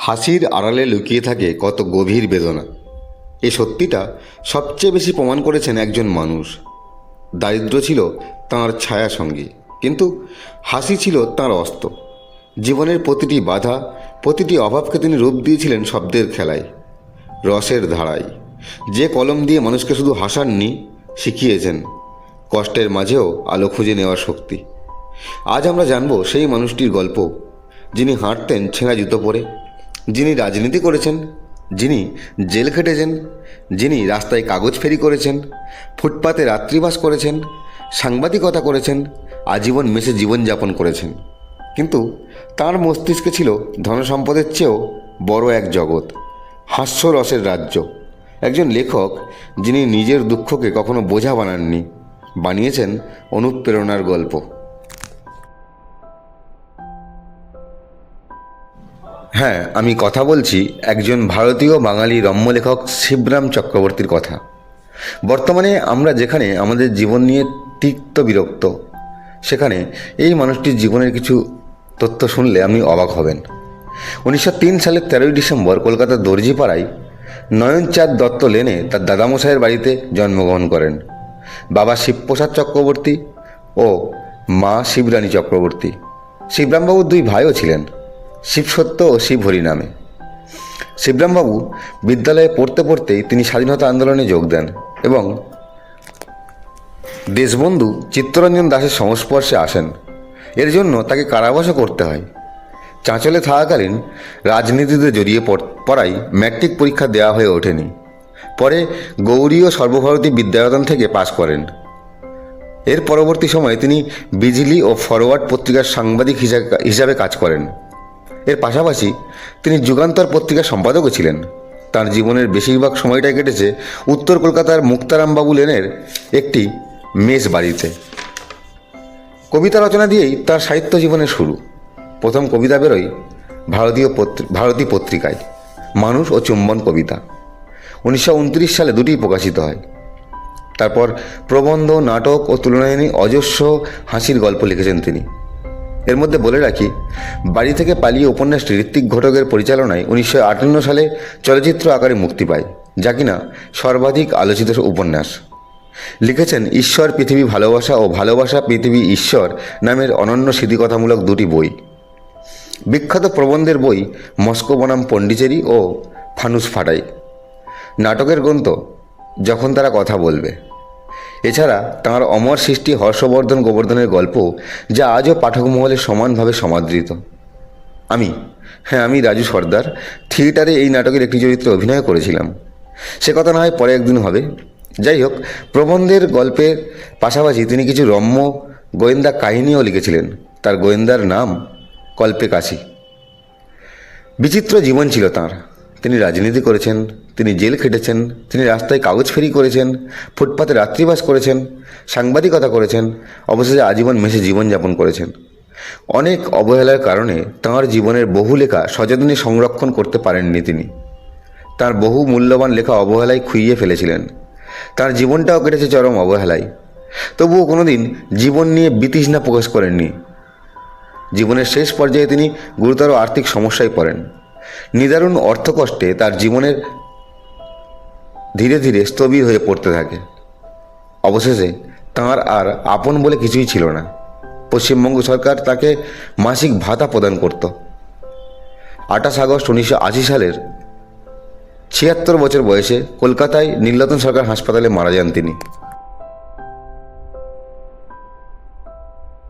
হাসির আড়ালে লুকিয়ে থাকে কত গভীর বেদনা। এই সত্যিটা সবচেয়ে বেশি প্রমাণ করেছেন একজন মানুষ। দারিদ্র ছিল তাঁর ছায়া সঙ্গী, কিন্তু হাসি ছিল তাঁর অস্ত্র। জীবনের প্রতিটি বাধা, প্রতিটি অভাবকে তিনি রূপ দিয়েছিলেন শব্দের খেলায়, রসের ধারায়। যে কলম দিয়ে মানুষকে শুধু হাসাননি, শিখিয়েছেন কষ্টের মাঝেও আলো খুঁজে নেওয়ার শক্তি। আজ আমরা জানব সেই মানুষটির গল্প, যিনি হাঁটতেন ছেঁড়া জুতো পরে, যিনি রাজনীতি করেছেন, যিনি জেল খেটেছেন, যিনি রাস্তায় কাগজ ফেরি করেছেন, ফুটপাতে রাত্রিবাস করেছেন, সাংবাদিকতা করেছেন, আজীবন মেসে জীবনযাপন করেছেন। কিন্তু তার মস্তিষ্কে ছিল ধনসম্পদের চেয়েও বড় এক জগৎ, হাস্যরসের রাজ্য। একজন লেখক যিনি নিজের দুঃখকে কখনো বোঝা বানাননি, বানিয়েছেন অনুপ্রেরণার গল্প। হ্যাঁ, আমি কথা বলছি একজন ভারতীয় বাঙালি রম্যলেখক শিবরাম চক্রবর্তীর কথা। বর্তমানে আমরা যেখানে আমাদের জীবন নিয়ে তিক্ত বিরক্ত, সেখানে এই মানুষটির জীবনের কিছু তথ্য শুনলে আপনি অবাক হবেন। 1903 সালের 13ই ডিসেম্বর কলকাতার দর্জিপাড়ায় নয়নচাঁদ দত্ত লেনে তার দাদামশাইয়ের বাড়িতে জন্মগ্রহণ করেন। বাবা শিবপ্রসাদ চক্রবর্তী ও মা শিবরানী চক্রবর্তী। শিবরামবাবুর দুই ভাইও ছিলেন, শিবসত্য ও শিবহরি নামে। শিবরামবাবু বিদ্যালয়ে পড়তে পড়তেই তিনি স্বাধীনতা আন্দোলনে যোগ দেন এবং দেশবন্ধু চিত্তরঞ্জন দাসের সংস্পর্শে আসেন। এর জন্য তাকে কারাবাসও করতে হয়। চাঁচলে থাকাকালীন রাজনীতিতে জড়িয়ে পড়ায় ম্যাট্রিক পরীক্ষা দেওয়া হয়ে ওঠেনি। পরে গৌড়ী ও সর্বভারতী বিদ্যায়তন থেকে পাশ করেন। এর পরবর্তী সময়ে তিনি বিজলি ও ফরওয়ার্ড পত্রিকার সাংবাদিক হিসাবে কাজ করেন। এর পাশাপাশি তিনি যুগান্তর পত্রিকার সম্পাদকও ছিলেন। তার জীবনের বেশিরভাগ সময়টাই কেটেছে উত্তর কলকাতার মুক্তারামবাবু লেনের একটি মেস বাড়িতে। কবিতা রচনা দিয়েই তার সাহিত্য জীবনের শুরু। প্রথম কবিতা বেরোয় ভারতী পত্রিকায়, মানুষ ও চুম্বন কবিতা। 1929 সালে দুটিই প্রকাশিত হয়। তারপর প্রবন্ধ, নাটক ও তুলনায় অজস্র হাসির গল্প লিখেছেন তিনি। এর মধ্যে বলে রাখি, বাড়ি থেকে পালিয়ে উপন্যাসটি ঋত্বিক ঘটকের পরিচালনায় 1958 সালে চলচ্চিত্র আকারে মুক্তি পায়, যা কিনা সর্বাধিক আলোচিত উপন্যাস। লিখেছেন ঈশ্বর পৃথিবী ভালোবাসা ও ভালোবাসা পৃথিবী ঈশ্বর নামের অনন্য স্মৃতিকথামূলক দুটি বই। বিখ্যাত প্রবন্ধের বই মস্কো বনাম পন্ডিচেরি ও ফানুস ফাটাই। নাটকের গ্রন্থ যখন তারা কথা বলবে। এছাড়া তাঁর অমর সৃষ্টি হর্ষবর্ধন গোবর্ধনের গল্প, যা আজও পাঠক মহলে সমানভাবে সমাদৃত। আমি রাজু সর্দার থিয়েটারে এই নাটকের একটি চরিত্রে অভিনয় করেছিলাম। সে কথা না হয় পরে একদিন হবে। যাই হোক, প্রবন্ধের গল্পের পাশাপাশি তিনি কিছু রম্য গোয়েন্দা কাহিনীও লিখেছিলেন। তার গোয়েন্দার নাম কল্পে কাশী। বিচিত্র জীবন ছিল তাঁর। তিনি রাজনীতি করেছেন, তিনি জেল খেটেছেন, তিনি রাস্তায় কাগজ ফেরি করেছেন, ফুটপাতে রাত্রিবাস করেছেন, সাংবাদিকতা করেছেন, অবশেষে আজীবন মেসে জীবনযাপন করেছেন। অনেক অবহেলার কারণে তাঁর জীবনের বহু লেখা সযত্নে সংরক্ষণ করতে পারেননি তিনি। তাঁর বহু মূল্যবান লেখা অবহেলায় খুইয়ে ফেলেছিলেন। তাঁর জীবনটাও কেটেছে চরম অবহেলায়। তবুও কোনোদিন জীবন নিয়ে বিতৃষ্ণা প্রকাশ করেননি। জীবনের শেষ পর্যায়ে তিনি গুরুতর আর্থিক সমস্যায় পড়েন। নিদারুণ অর্থকষ্টে তার জীবনের ধীরে ধীরে স্থবির হয়ে পড়তে থাকে। অবশেষে তাঁর আর আপন বলে কিছুই ছিল না। পশ্চিমবঙ্গ সরকার তাকে মাসিক ভাতা প্রদান করত। 28 আগস্ট 1980 সালের 76 বছর বয়সে কলকাতায় নীলরতন সরকার হাসপাতালে মারা যান তিনি।